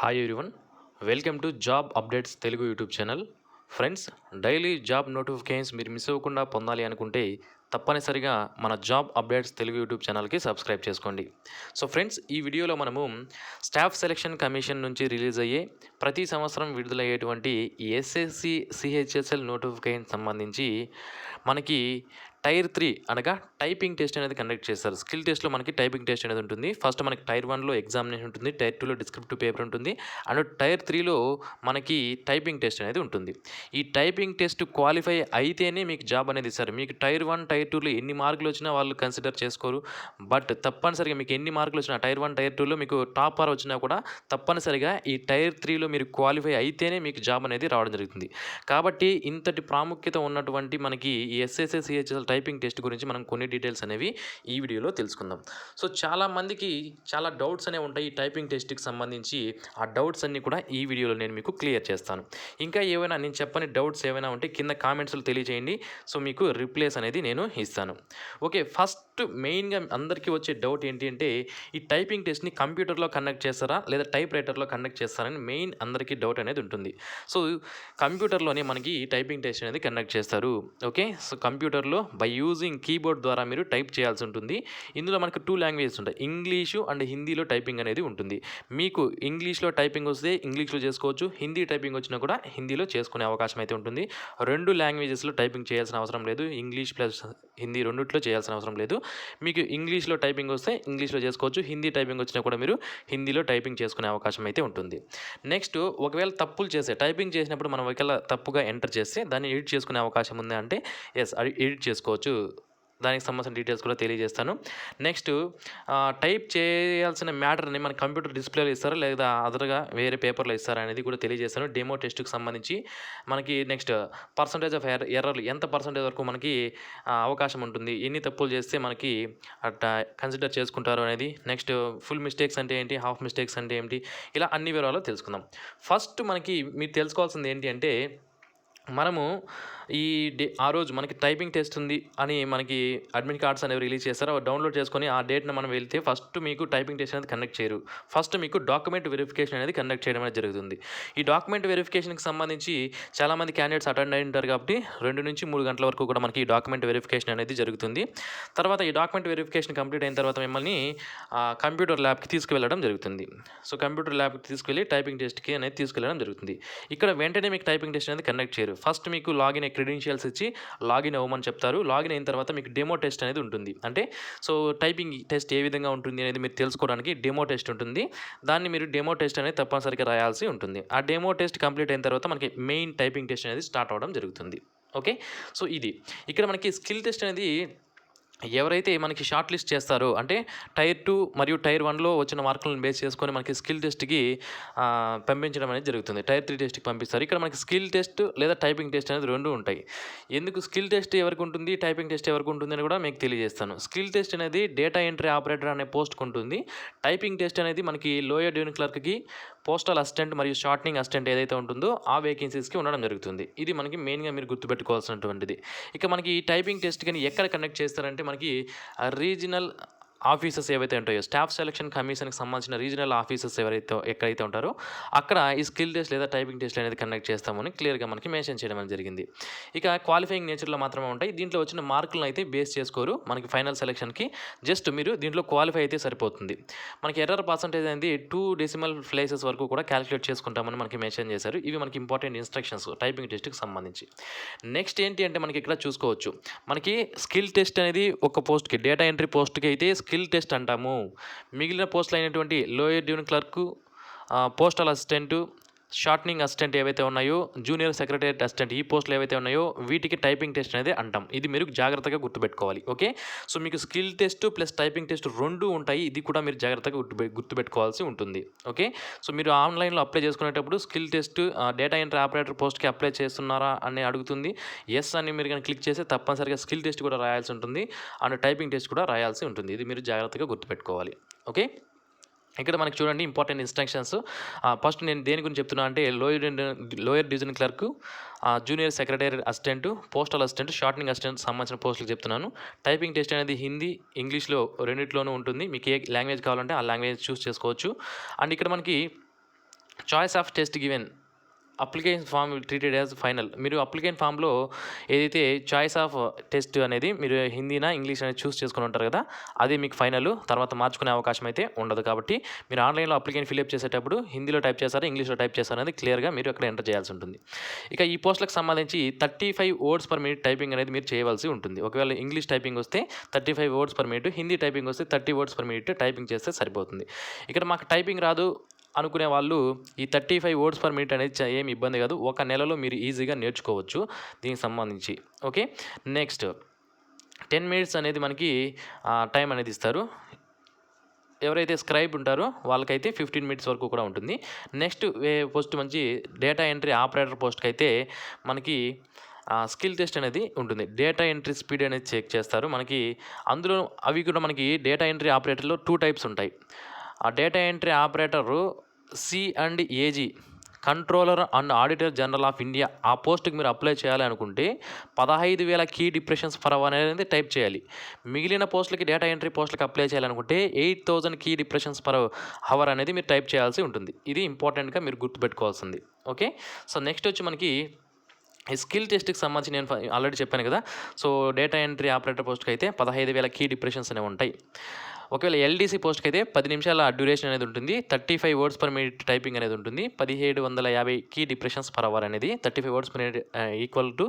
Hi everyone, welcome to job updates Telugu YouTube channel. Friends, daily job notifications మీరు miss అవ్వకుండా పొందాలి అనుకుంటే తప్పనిసరిగా మన జాబ్ అప్డేట్స్ తెలుగు యూట్యూబ్ ఛానల్కి సబ్స్క్రైబ్ చేసుకోండి. సో ఫ్రెండ్స్, ఈ వీడియోలో మనము స్టాఫ్ సెలక్షన్ కమిషన్ నుంచి రిలీజ్ అయ్యే ప్రతి సంవత్సరం విడుదలయ్యేటువంటి ఎస్ఎస్సి సిహెచ్ఎస్ఎల్ నోటిఫికేషన్ సంబంధించి మనకి టైర్ 3 అనగా టైపింగ్ టెస్ట్ అనేది కండక్ట్ చేస్తారు. స్కిల్ టెస్ట్‌లో మనకి టైపింగ్ టెస్ట్ అనేది ఉంటుంది. ఫస్ట్ మనకి టైర్ 1లో ఎగ్జామినేషన్ ఉంటుంది. టైర్ 2లో డిస్క్రిప్టివ్ పేపర్ ఉంటుంది. అండ్ టైర్ 3లో మనకి టైపింగ్ టెస్ట్ అనేది ఉంటుంది. ఈ టైపింగ్ టెస్ట్ క్వాలిఫై అయితేనే మీకు జాబ్ అనేది ఇస్తారు. మీకు టైర్ 1, టైర్ 2లో ఎన్ని మార్కులు వచ్చినా వాళ్ళు కన్సిడర్ చేసుకోరు. బట్ తప్పనిసరిగా మీకు ఎన్ని మార్కులు వచ్చినా టైర్ 1, టైర్ 2లో మీకు టాపర్ వచ్చినా కూడా తప్పనిసరిగా ఈ టైర్ 3లో మీరు క్వాలిఫై అయితేనే మీకు జాబ్ అనేది రావడం జరుగుతుంది. కాబట్టి ఇంతటి ప్రాముఖ్యత ఉన్నటువంటి మనకి ఈ ఎస్ఎస్సి సిహెచ్ఎస్ఎల్ టైపింగ్ టెస్ట్ గురించి మనం కొన్ని డీటెయిల్స్ అనేవి ఈ వీడియోలో తెలుసుకుందాం. సో చాలామందికి చాలా డౌట్స్ అనేవి ఉంటాయి ఈ టైపింగ్ టెస్ట్కి సంబంధించి. ఆ డౌట్స్ అన్నీ కూడా ఈ వీడియోలో నేను మీకు క్లియర్ చేస్తాను. ఇంకా ఏమైనా నేను చెప్పని డౌట్స్ ఏమైనా ఉంటే కింద కామెంట్స్లో తెలియజేయండి. సో మీకు రిప్లైస్ అనేది నేను ఇస్తాను. ఓకే, ఫస్ట్ మెయిన్గా అందరికీ వచ్చే డౌట్ ఏంటి అంటే ఈ టైపింగ్ టెస్ట్ని కంప్యూటర్లో కండక్ట్ చేస్తారా లేదా టైప్ రైటర్లో కండక్ట్ చేస్తారని మెయిన్ అందరికీ డౌట్ అనేది ఉంటుంది. సో కంప్యూటర్లోనే మనకి ఈ టైపింగ్ టెస్ట్ అనేది కండక్ట్ చేస్తారు. ఓకే, సో కంప్యూటర్లో బై యూజింగ్ కీబోర్డ్ ద్వారా మీరు టైప్ చేయాల్సి ఉంటుంది. ఇందులో మనకు 2 లాంగ్వేజెస్ ఉంటాయి, ఇంగ్లీషు అండ్ హిందీలో టైపింగ్ అనేది ఉంటుంది. మీకు ఇంగ్లీష్లో టైపింగ్ వస్తే ఇంగ్లీష్లో చేసుకోవచ్చు, హిందీ టైపింగ్ వచ్చినా కూడా హిందీలో చేసుకునే అవకాశం అయితే ఉంటుంది. 2 లాంగ్వేజెస్లో టైపింగ్ చేయాల్సిన అవసరం లేదు. ఇంగ్లీష్ ప్లస్ హిందీ రెండిట్లో చేయాల్సిన అవసరం లేదు. మీకు ఇంగ్లీష్లో టైపింగ్ వస్తే ఇంగ్లీష్లో చేసుకోవచ్చు, హిందీ టైపింగ్ వచ్చినా కూడా మీరు హిందీలో టైపింగ్ చేసుకునే అవకాశం అయితే ఉంటుంది. నెక్స్ట్, ఒకవేళ తప్పులు చేస్తే టైపింగ్ చేసినప్పుడు మనం ఒకవేళ తప్పుగా ఎంటర్ చేస్తే దాన్ని ఎడిట్ చేసుకునే అవకాశం ఉంది అంటే అది ఎడిట్ చేసుకోవచ్చు. దానికి సంబంధించిన డీటెయిల్స్ కూడా తెలియజేస్తాను. నెక్స్ట్, టైప్ చేయాల్సిన మ్యాటర్ని మన కంప్యూటర్ డిస్ప్లేలో ఇస్తారా లేదా అదర్గా వేరే పేపర్లో ఇస్తారా అనేది కూడా తెలియజేస్తాను. డెమో టెస్ట్కి సంబంధించి మనకి నెక్స్ట్ పర్సంటేజ్ ఆఫ్ ఎర్రర్లు ఎంత పర్సంటేజ్ వరకు మనకి అవకాశం ఉంటుంది, ఎన్ని తప్పులు చేస్తే మనకి అట్లా కన్సిడర్ చేసుకుంటారు అనేది. నెక్స్ట్, ఫుల్ మిస్టేక్స్ అంటే ఏంటి, హాఫ్ మిస్టేక్స్ అంటే ఏంటి, ఇలా అన్ని వివరాలు తెలుసుకుందాం. ఫస్ట్ మనకి మీరు తెలుసుకోవాల్సింది ఏంటి అంటే మనము ఆ రోజు మనకి టైపింగ్ టెస్ట్ ఉంది అని మనకి అడ్మిట్ కార్డ్స్ అనేవి రిలీజ్ చేస్తారు. అవి డౌన్లోడ్ చేసుకొని ఆ డేట్ని మనం వెళ్తే ఫస్ట్ మీకు టైపింగ్ టెస్ట్ అనేది కండక్ట్ చేయరు. ఫస్ట్ మీకు డాక్యుమెంట్ వెరిఫికేషన్ అనేది కండక్ట్ చేయడం అనేది జరుగుతుంది. ఈ డాక్యుమెంట్ వెరిఫికేషన్కి సంబంధించి చాలామంది క్యాండిడేట్స్ అటెండ్ అయి ఉంటారు కాబట్టి 2 నుంచి 3 గంటల వరకు కూడా మనకి ఈ డాక్యుమెంట్ వెరిఫికేషన్ అనేది జరుగుతుంది. తర్వాత ఈ డాక్యుమెంట్ వెరిఫికేషన్ కంప్లీట్ అయిన తర్వాత మిమ్మల్ని కంప్యూటర్ ల్యాబ్కి తీసుకువెళ్ళడం జరుగుతుంది. సో కంప్యూటర్ ల్యాబ్కి తీసుకెళ్ళి టైపింగ్ టెస్ట్కి అనేది తీసుకెళ్ళడం జరుగుతుంది. ఇక్కడ వెంటనే మీకు టైపింగ్ టెస్ట్ అనేది కండక్ట్ చేయరు. ఫస్ట్ మీకు లాగిన్ క్రెడెన్షియల్స్ ఇచ్చి లాగిన్ అవ్వమని చెప్తారు. లాగిన్ అయిన తర్వాత మీకు డెమో టెస్ట్ అనేది ఉంటుంది. అంటే సో టైపింగ్ టెస్ట్ ఏ విధంగా ఉంటుంది అనేది మీరు తెలుసుకోవడానికి డెమో టెస్ట్ ఉంటుంది. దాన్ని మీరు డెమో టెస్ట్ అనేది తప్పనిసరిగా రాయాల్సి ఉంటుంది. ఆ డెమో టెస్ట్ కంప్లీట్ అయిన తర్వాత మనకి మెయిన్ టైపింగ్ టెస్ట్ అనేది స్టార్ట్ అవ్వడం జరుగుతుంది. ఓకే, సో ఇది ఇక్కడ మనకి స్కిల్ టెస్ట్ అనేది ఎవరైతే మనకి షార్ట్ లిస్ట్ చేస్తారో అంటే టైర్ 2 మరియు టైర్ 1లో వచ్చిన మార్కులను బేస్ చేసుకొని మనకి స్కిల్ టెస్ట్కి పంపించడం అనేది జరుగుతుంది. టైర్ 3 టెస్ట్కి పంపిస్తారు. ఇక్కడ మనకి స్కిల్ టెస్ట్ లేదా టైపింగ్ టెస్ట్ అనేది 2 ఉంటాయి. ఎందుకు స్కిల్ టెస్ట్ ఎవరికి ఉంటుంది, టైపింగ్ టెస్ట్ ఎవరికి ఉంటుంది అని కూడా మీకు తెలియజేస్తాను. స్కిల్ టెస్ట్ అనేది డేటా ఎంట్రీ ఆపరేటర్ అనే పోస్ట్కి ఉంటుంది. టైపింగ్ టెస్ట్ అనేది మనకి లోయర్ డివిజన్ క్లర్క్కి, పోస్టల్ అసిస్టెంట్ మరియు షార్టనింగ్ అసిస్టెంట్ ఏదైతే ఉంటుందో ఆ వేకెన్సీస్కి ఉండడం జరుగుతుంది. ఇది మనకి మెయిన్గా మీరు గుర్తుపెట్టుకోవాల్సినటువంటిది. ఇక మనకి ఈ టైపింగ్ టెస్ట్ కానీ ఎక్కడ కండక్ట్ చేస్తారంటే మనకి రీజనల్ ఆఫీసర్స్ ఏవైతే ఉంటాయో స్టాఫ్ సెలక్షన్ కమిషన్కి సంబంధించిన రీజనల్ ఆఫీసర్స్ ఎక్కడైతే ఉంటారో అక్కడ ఈ స్కిల్ టెస్ట్ లేదా టైపింగ్ టెస్ట్ అనేది కండక్ట్ చేస్తామని క్లియర్గా మనకి మెన్షన్ చేయడం అనేది జరిగింది. ఇక క్వాలిఫైయింగ్ నేచర్లో మాత్రమే ఉంటాయి. దీంట్లో వచ్చిన మార్కులను అయితే బేస్ చేసుకోరు మనకి ఫైనల్ సెలక్షన్కి. జస్ట్ మీరు దీంట్లో క్వాలిఫై అయితే సరిపోతుంది. మనకి ఎర్రర్ పర్సంటేజ్ అనేది 2 డెసిమల్ ప్లేసెస్ వరకు కూడా క్యాలిక్యులేట్ చేసుకుంటామని మనకి మెన్షన్ చేశారు. ఇవి మనకి ఇంపార్టెంట్ ఇన్స్ట్రక్షన్స్ టైపింగ్ టెస్ట్కి సంబంధించి. నెక్స్ట్ ఏంటి అంటే మనకి ఇక్కడ చూసుకోవచ్చు, మనకి స్కిల్ టెస్ట్ అనేది ఒక పోస్ట్కి డేటా ఎంట్రీ పోస్ట్కి అయితే స్కిల్ టెస్ట్ అంటాము. మిగిలిన పోస్టులు అయినటువంటి lower division clerk, postal assistant, shortening assistant ఏవైతే ఉన్నాయో, జూనియర్ సెక్రటరియట్ అసిస్టెంట్ ఈ పోస్టులు ఏవైతే ఉన్నాయో వీటికి టైపింగ్ టెస్ట్ అనేది అంటాం. ఇది మీరు జాగ్రత్తగా గుర్తుపెట్టుకోవాలి. ఓకే, సో మీకు skill test plus typing test 2 ఉంటాయి. ఇది కూడా మీరు జాగ్రత్తగా గుర్తుపెట్టుకోవాల్సి ఉంటుంది. ఓకే, సో మీరు ఆన్లైన్లో అప్లై చేసుకునేటప్పుడు skill test data entry operator పోస్ట్కి అప్లై చేస్తున్నారా అని అడుగుతుంది. ఎస్ అని మీరు కానీ క్లిక్ చేస్తే తప్పనిసరిగా స్కిల్ టెస్ట్ కూడా రాయాల్సి ఉంటుంది అండ్ టైపింగ్ టెస్ట్ కూడా రాయాల్సి ఉంటుంది. ఇది మీరు జాగ్రత్తగా గుర్తుపెట్టుకోవాలి. ఓకే, ఇక్కడ మనకి చూడండి ఇంపార్టెంట్ ఇన్స్ట్రక్షన్స్. ఫస్ట్ నేను దేని గురించి చెప్తున్నా అంటే lower division clerk, junior secretary assistant, postal assistant, shortening assistant సంబంధించిన పోస్టులకు చెప్తున్నాను. టైపింగ్ టెస్ట్ అనేది హిందీ, ఇంగ్లీష్లో రెండిట్లోనూ ఉంటుంది. మీకు ఏ లాంగ్వేజ్ కావాలంటే ఆ లాంగ్వేజ్ చూస్ చేసుకోవచ్చు. అండ్ ఇక్కడ మనకి choice of test given application form treated as final. మీరు అప్లికేషన్ ఫామ్‌లో ఏదైతే చాయిస్ ఆఫ్ టెస్ట్ అనేది మీరు హిందీనా, ఇంగ్లీష్ అనేది చూస్ చేసుకొని ఉంటారు కదా! అది మీకు ఫైనలు. తర్వాత మార్చుకునే అవకాశం అయితే ఉండదు. కాబట్టి మీరు ఆన్‌లైన్‌లో అప్లికేషన్ ఫిలప్ చేసేటప్పుడు హిందీలో టైప్ చేశారా, ఇంగ్లీష్‌లో టైప్ చేశారా అనేది క్లియర్‌గా మీరు అక్కడ ఎంటర్ చేయాల్సి ఉంటుంది. ఇక ఈ పోస్టులకు సంబంధించి 35 వర్డ్స్ పర్ మినిట్ టైపింగ్ అనేది మీరు చేయవలసి ఉంటుంది. ఒకవేళ ఇంగ్లీష్ టైపింగ్ వస్తే 35 words per minute, Hindi typing వస్తే 30 వర్డ్స్ పర్ మినిట్ టైపింగ్ చేస్తే సరిపోతుంది. ఇక్కడ మాకు టైపింగ్ రాదు అనుకునే వాళ్ళు ఈ 35 వర్డ్స్ పర్ మినిట్ అనేది ఏమి ఇబ్బంది కాదు. ఒక నెలలో మీరు ఈజీగా నేర్చుకోవచ్చు దీనికి సంబంధించి. ఓకే. నెక్స్ట్ 10 మినిట్స్ అనేది మనకి టైం అనేది ఇస్తారు. ఎవరైతే స్క్రైబ్ ఉంటారో వాళ్ళకైతే 15 మినిట్స్ వరకు కూడా ఉంటుంది. నెక్స్ట్ పోస్ట్ మంచి డేటా ఎంట్రీ ఆపరేటర్ పోస్ట్‌కి అయితే మనకి స్కిల్ టెస్ట్ అనేది ఉంటుంది. డేటా ఎంట్రీ స్పీడ్ అనేది చెక్ చేస్తారు. మనకి అందులో అవి కూడా మనకి డేటా ఎంట్రీ ఆపరేటర్‌లో 2 టైప్స్ ఉంటాయి. ఆ data entry operator C&AG controller and auditor general of India ఆ పోస్ట్‌కి మీరు అప్లై చేయాలి అనుకుంటే 15,000 కీ డిప్రెషన్స్ పర్ అవర్ అనేది టైప్ చేయాలి. మిగిలిన పోస్టులకి డేటా ఎంట్రీ పోస్టులకి అప్లై చేయాలనుకుంటే 8,000 కీ డిప్రెషన్స్ పర్ అవర్ అనేది మీరు టైప్ చేయాల్సి ఉంటుంది. ఇది ఇంపార్టెంట్‌గా మీరు గుర్తుపెట్టుకోవాల్సింది. ఓకే. సో నెక్స్ట్ వచ్చి మనకి ఈ స్కిల్ టెస్ట్‌కి సంబంధించి నేను ఆల్రెడీ చెప్పాను కదా! సో డేటా ఎంట్రీ ఆపరేటర్ పోస్ట్‌కి అయితే 15,000 కీ డిప్రెషన్స్ అనేవి ఉంటాయి. ఒకవేళ ఎల్‌డీసీ పోస్ట్‌కి అయితే 10 నిమిషాల డ్యూరేషన్ అనేది ఉంటుంది. 35 వర్డ్స్ పర్ మినిట్ టైపింగ్ అనేది ఉంటుంది. 1750 కీ డిప్రెషన్స్ పర్ అవర్ అనేది 35 words per minute equal to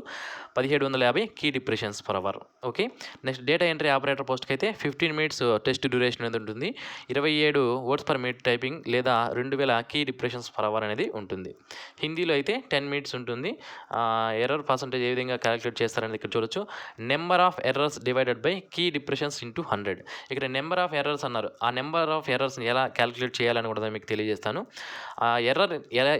1750 key depressions per hour. Okay. Next data entry operator పోస్ట్‌కి అయితే 15 మినిట్స్ టెస్ట్ డ్యూరేషన్ అనేది ఉంటుంది. 27 వర్డ్స్ పర్ మినిట్ టైపింగ్ లేదా 2000 కీ డిప్రెషన్స్ పర్ అవర్ అనేది ఉంటుంది. హిందీలో అయితే 10 మినిట్స్ ఉంటుంది. ఎర్రర్ పర్సెంటేజ్ ఏ విధంగా క్యాలిక్యులేట్ చేస్తారనేది ఇక్కడ చూడొచ్చు. Number of errors divided by key depressions into 100. ఇక్కడ నెంబర్ ఆఫ్ ఎర్రర్స్ అన్నారు. ఆ నెంబర్ ఆఫ్ ఎర్రర్స్‌ని ఎలా క్యాలిక్యులేట్ చేయాలని కూడా మీకు తెలియజేస్తాను.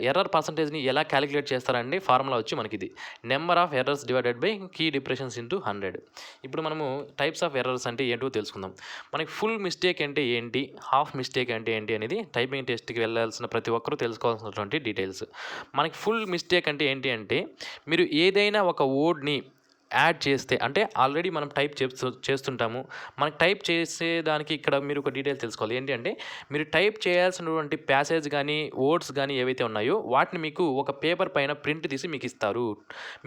ఎర్రర్ పర్సెంటేజ్‌ని ఎలా క్యాలిక్యులేట్ చేస్తారండి ఫార్ములా వచ్చి మనకిది. Number of errors divided by key depressions into 100. ఇప్పుడు మనము టైప్స్ ఆఫ్ ఎర్రర్స్ అంటే ఏంటో తెలుసుకుందాం. మనకి ఫుల్ మిస్టేక్ అంటే ఏంటి? హాఫ్ మిస్టేక్ అంటే ఏంటి అనేది టైపింగ్ టెస్ట్‌కి వెళ్ళాల్సిన ప్రతి ఒక్కరూ తెలుసుకోవాల్సినటువంటి డీటెయిల్స్. మనకి ఫుల్ మిస్టేక్ అంటే ఏంటి అంటే మీరు ఏదైనా ఒక వర్డ్‌ని యాడ్ చేస్తే అంటే ఆల్రెడీ మనం టైప్ చేస్తుంటాము. మనకి టైప్ చేసేదానికి ఇక్కడ మీరు ఒక డీటెయిల్ తెలుసుకోవాలి. ఏంటి అంటే మీరు టైప్ చేయాల్సినటువంటి ప్యాసేజ్ కానీ, వర్డ్స్ కానీ ఏవైతే ఉన్నాయో వాటిని మీకు ఒక పేపర్ పైన ప్రింట్ తీసి మీకు ఇస్తారు.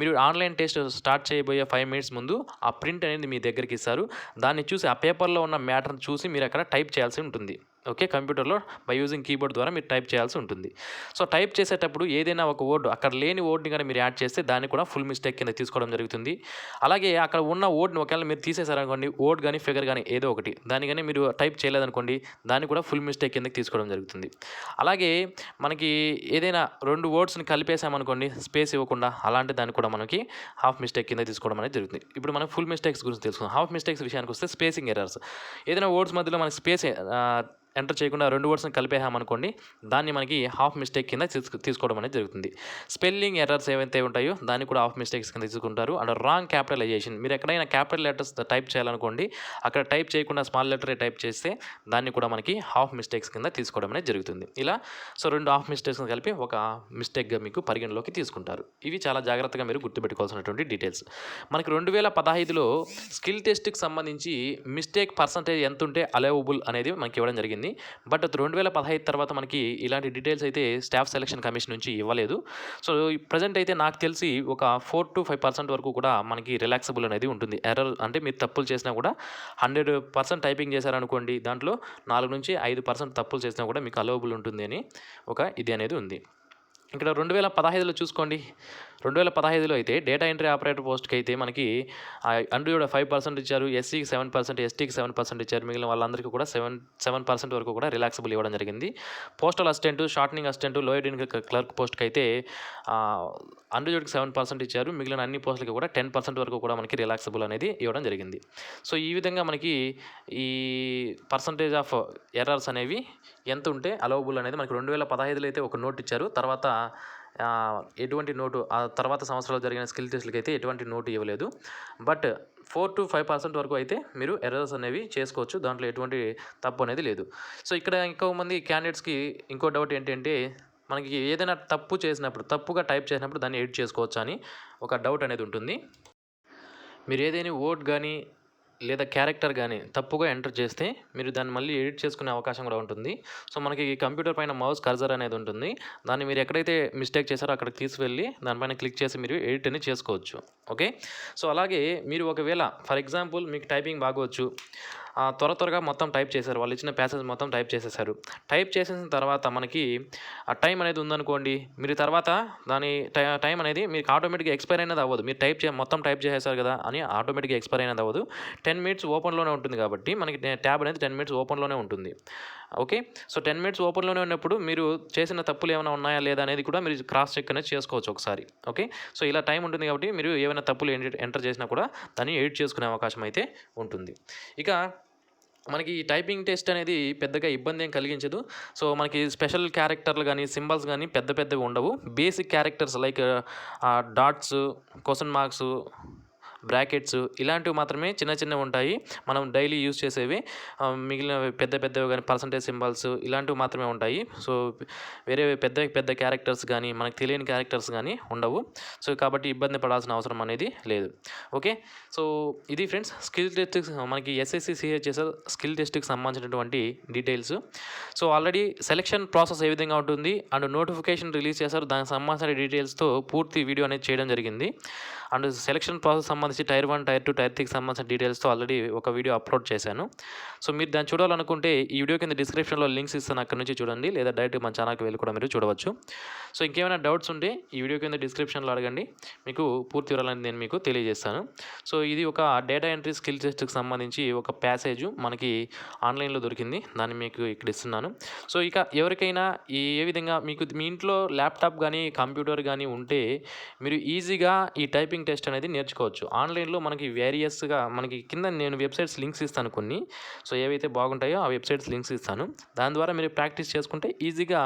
మీరు ఆన్‌లైన్ టెస్ట్ స్టార్ట్ చేయబోయే 5 మినిట్స్ ముందు ఆ ప్రింట్ అనేది మీ దగ్గరికి ఇస్తారు. దాన్ని చూసి ఆ పేపర్‌లో ఉన్న మ్యాటర్‌ని చూసి మీరు అక్కడ టైప్ చేయాల్సి ఉంటుంది. ఓకే. కంప్యూటర్‌లో బై యూజింగ్ కీబోర్డ్ ద్వారా మీరు టైప్ చేయాల్సి ఉంటుంది. సో టైప్ చేసేటప్పుడు ఏదైనా ఒక వర్డ్ అక్కడ లేని వర్డ్‌ని గాని మీరు యాడ్ చేస్తే దాన్ని కూడా ఫుల్ మిస్టేక్ కింద తీసుకోవడం జరుగుతుంది. అలాగే అక్కడ ఉన్న వర్డ్‌ని ఒకవేళ మీరు తీసేసారనుకోండి, వర్డ్ గాని, ఫిగర్ గాని ఏదో ఒకటి దాన్ని గాని మీరు టైప్ చేయలేదనుకోండి, దాన్ని కూడా ఫుల్ మిస్టేక్ కిందకి తీసుకోవడం జరుగుతుంది. అలాగే మనకి ఏదైనా 2 వర్డ్స్‌ని కలిపేసామనుకోండి స్పేస్ ఇవ్వకుండా, అలాంటి దాన్ని కూడా మనకి హాఫ్ మిస్టేక్ కింద తీసుకోవడం అనేది జరుగుతుంది. ఇప్పుడు మనం ఫుల్ మిస్టేక్స్ గురించి తెలుసుకుందాం. హాఫ్ మిస్టేక్స్ విషయానికొస్తే స్పేసింగ్ ఎర్రర్స్. ఏదైనా వర్డ్స్ మధ్యలో మనకి స్పేస్ ఎంటర్ చేయకుండా 2 వర్డ్స్‌ని కలిపేసామనుకోండి, దాన్ని మనకి హాఫ్ మిస్టేక్ కింద తీసుకోవడం అనేది జరుగుతుంది. స్పెల్లింగ్ ఎర్రర్స్ ఏవైతే ఉంటాయో దాన్ని కూడా హాఫ్ మిస్టేక్స్ కింద తీసుకుంటారు. అండ్ రాంగ్ క్యాపిటలైజేషన్ మీరు ఎక్కడైనా క్యాపిటల్ లెటర్స్ టైప్ చేయాలనుకోండి, అక్కడ టైప్ చేయకుండా స్మాల్ లెటరే టైప్ చేస్తే దాన్ని కూడా మనకి హాఫ్ మిస్టేక్స్ కింద తీసుకోవడం అనేది జరుగుతుంది. ఇలా 2 హాఫ్ మిస్టేక్స్‌ని కలిపి ఒక మిస్టేక్‌గా మీకు పరిగణలోకి తీసుకుంటారు. ఇవి చాలా జాగ్రత్తగా మీరు గుర్తుపెట్టుకోవాల్సినటువంటి డీటెయిల్స్. మనకి 2015లో స్కిల్ టెస్ట్‌కి సంబంధించి మిస్టేక్ పర్సెంటేజ్ ఎంతుంటే అలౌవబుల్ అనేది మనకి ఇవ్వడం జరిగింది. బట్ 2015 తర్వాత మనకి ఇలాంటి డీటెయిల్స్ అయితే స్టాఫ్ సెలక్షన్ కమిషన్ నుంచి ఇవ్వలేదు. సో ప్రెజెంట్ అయితే నాకు తెలిసి ఒక 4-5% వరకు కూడా మనకి రిలాక్సబుల్ అనేది ఉంటుంది. ఎర్రర్ అంటే మీరు తప్పులు చేసినా కూడా 100% టైపింగ్ చేశారనుకోండి, దాంట్లో 4-5% తప్పులు చేసినా కూడా మీకు అలౌవబుల్ ఉంటుంది అని ఒక ఇది అనేది ఉంది. ఇక్కడ 2015లో చూసుకోండి. 2015లో అయితే డేటా ఎంట్రీ ఆపరేటర్ పోస్ట్‌కి అయితే మనకి అండర్ 5% ఇచ్చారు. ఎస్సీకి 7%, ఎస్టీకి 7% ఇచ్చారు. మిగిలిన వాళ్ళందరికీ కూడా 7% వరకు కూడా రిలాక్సబుల్ ఇవ్వడం జరిగింది. Postal assistant, shortening assistant, lower clerk పోస్ట్‌కి అయితే అండర్‌కి 7% ఇచ్చారు. మిగిలిన అన్ని పోస్టులకి కూడా 10% వరకు కూడా మనకి రిలాక్సబుల్ అనేది ఇవ్వడం జరిగింది. సో ఈ విధంగా మనకి ఈ పర్సెంటేజ్ ఆఫ్ ఎర్రర్స్ అనేవి ఎంత ఉంటే అలౌవబుల్ అనేది మనకి 2015లో అయితే ఒక నోట్ ఇచ్చారు. తర్వాత ఎటువంటి నోటు ఆ తర్వాత సంవత్సరాల్లో జరిగిన స్కిల్ టెస్ట్‌లకైతే ఎటువంటి నోటు ఇవ్వలేదు. బట్ 4-5% వరకు అయితే మీరు ఎర్రర్స్ అనేవి చేసుకోవచ్చు. దాంట్లో ఎటువంటి తప్పు అనేది లేదు. సో ఇక్కడ ఎక్కువ మంది క్యాండిడేట్స్‌కి ఇంకో డౌట్ ఏంటంటే మనకి ఏదైనా తప్పు చేసినప్పుడు, తప్పుగా టైప్ చేసినప్పుడు దాన్ని ఎడిట్ చేసుకోవచ్చా అని ఒక డౌట్ అనేది ఉంటుంది. మీరు ఏదైనా వర్డ్ గానీ లేదా క్యారెక్టర్ గానీ తప్పుగా ఎంటర్ చేస్తే మీరు దాన్ని మళ్ళీ ఎడిట్ చేసుకునే అవకాశం కూడా ఉంటుంది. సో, మనకి కంప్యూటర్ పైన మౌస్ కర్సర్ అనేది ఉంటుంది. దాన్ని మీరు ఎక్కడైతే మిస్టేక్ చేశారో అక్కడికి తీసుకువెళ్ళి దానిపైన క్లిక్ చేసి మీరు ఎడిట్ అనేది చేసుకోవచ్చు. ఓకే. సో, అలాగే మీరు ఒకవేళ ఫర్ ఎగ్జాంపుల్ మీకు టైపింగ్ బాగొచ్చు. త్వరగా మొత్తం టైప్ చేశారు. వాళ్ళు ఇచ్చిన ప్యాసేజ్ మొత్తం టైప్ చేసేసారు. టైప్ చేసేసిన తర్వాత మనకి ఆ టైం అనేది ఉందనుకోండి, మీరు తర్వాత దాని టైం అనేది మీకు ఆటోమేటిక్‌గా ఎక్స్‌పైర్ అనేది అవ్వదు. మీరు మొత్తం టైప్ చేసేసారు కదా అని ఆటోమేటిక్‌గా ఎక్స్‌పైర్ అనేది అవ్వదు. 10 మినిట్స్ ఓపెన్‌లోనే ఉంటుంది కాబట్టి మనకి ట్యాబ్ అనేది 10 మినిట్స్ ఓపెన్‌లోనే ఉంటుంది. ఓకే. సో, 10 మినిట్స్ ఓపెన్‌లోనే ఉన్నప్పుడు మీరు చేసిన తప్పులు ఏమైనా ఉన్నాయా లేదా అనేది కూడా మీరు క్రాస్ చెక్ అనేది చేసుకోవచ్చు ఒకసారి. ఓకే. సో, ఇలా టైం ఉంటుంది కాబట్టి మీరు ఏమైనా తప్పులు ఎంటర్ చేసినా కూడా దాన్ని ఎడిట్ చేసుకునే అవకాశం అయితే ఉంటుంది. ఇక మనకి ఈ టైపింగ్ టెస్ట్ అనేది పెద్దగా ఇబ్బంది ఏం కలిగించదు. సో, మనకి స్పెషల్ క్యారెక్టర్లు గానీ, సింబల్స్ గానీ పెద్దవి ఉండవు. Basic characters like dots, question marks, brackets ఇలాంటివి మాత్రమే చిన్నవి ఉంటాయి. మనం డైలీ యూజ్ చేసేవి. మిగిలినవి పెద్దవి గానీ పర్సెంటేజ్ సింబల్స్ ఇలాంటివి మాత్రమే ఉంటాయి. సో, వేరే పెద్ద క్యారెక్టర్స్ గానీ, మనకు తెలియని క్యారెక్టర్స్ గానీ ఉండవు. సో, కాబట్టి ఇబ్బంది పడాల్సిన అవసరం అనేది లేదు. ఓకే. సో, ఇది ఫ్రెండ్స్ స్కిల్ టెస్ట్‌కి మనకి ఎస్ఎస్‌సి, సిహెచ్ఎస్ఎల్ స్కిల్ టెస్ట్‌కి సంబంధించినటువంటి details. So, already selection process ఏ విధంగా ఉంటుంది అండ్ నోటిఫికేషన్ రిలీజ్ చేశారు. దానికి సంబంధించిన డీటెయిల్స్‌తో పూర్తి వీడియో అనేది చేయడం జరిగింది. అండ్ సెలక్షన్ ప్రాసెస్ సంబంధించి టైర్ 1, టైర్ 2, టైర్ 3కి సంబంధించిన డీటెయిల్స్‌తో ఆల్రెడీ ఒక వీడియో అప్లోడ్ చేశాను. సో, మీరు దాన్ని చూడాలనుకుంటే ఈ వీడియో కింద డిస్క్రిప్షన్‌లో లింక్స్ ఇస్తాను. అక్కడి నుంచి చూడండి. లేదా డైరెక్ట్‌గా మన ఛానల్‌కి వెళ్ళి కూడా మీరు చూడవచ్చు. సో, ఇంకేమైనా డౌట్స్ ఉంటే ఈ వీడియో కింద డిస్క్రిప్షన్‌లో అడగండి. మీకు పూర్తి వివరాలను నేను మీకు తెలియజేస్తాను. సో, ఇది ఒక డేటా ఎంట్రీ స్కిల్ టెస్ట్‌కి సంబంధించి ఒక ప్యాసేజ్ మనకి ఆన్‌లైన్‌లో దొరికింది. దాన్ని మీకు ఇక్కడ ఇస్తున్నాను. సో, ఇక ఎవరికైనా ఏ విధంగా మీకు మీ ఇంట్లో ల్యాప్‌టాప్ గానీ, కంప్యూటర్ గానీ ఉంటే మీరు ఈజీగా ఈ టైపింగ్ టెస్ట్ అనేది నేర్చుకోవచ్చు. ఆన్‌లైన్‌లో మనకి వేరియస్‌గా మనకి కింద నేను వెబ్‌సైట్స్ లింక్స్ ఇస్తాను కొన్ని. సో, ఏవైతే బాగుంటాయో ఆ వెబ్‌సైట్స్ లింక్స్ ఇస్తాను. దాని ద్వారా మీరు ప్రాక్టీస్ చేసుకుంటే ఈజీగా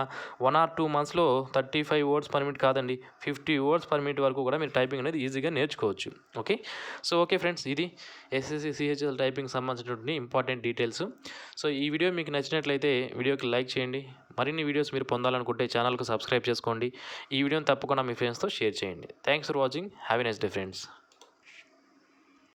1 ఆర్ 2 మంత్స్‌లో 35 వర్డ్స్ పర్ మినిట్ కాదండి, 50 వర్డ్స్ పర్ మినిట్ వరకు కూడా మీరు టైపింగ్ అనేది ఈజీగా నేర్చుకోవచ్చు. ఓకే. సో, ఓకే ఫ్రెండ్స్, ఇది ఎస్ఎస్‌సి, సిహెచ్ఎల్ టైపింగ్ సంబంధించినటువంటి ఇంపార్టెంట్ డీటెయిల్స్. సో, ఈ వీడియో మీకు నచ్చినట్లయితే వీడియోకి లైక్ చేయండి. మరిన్ని వీడియోస్ మీరు పొందాలనుకుంటే ఛానల్‌కు సబ్స్క్రైబ్ చేసుకోండి. ఈ వీడియోని తప్పకుండా మీ ఫ్రెండ్స్‌తో షేర్ చేయండి. Thanks for watching. Have a nice day friends.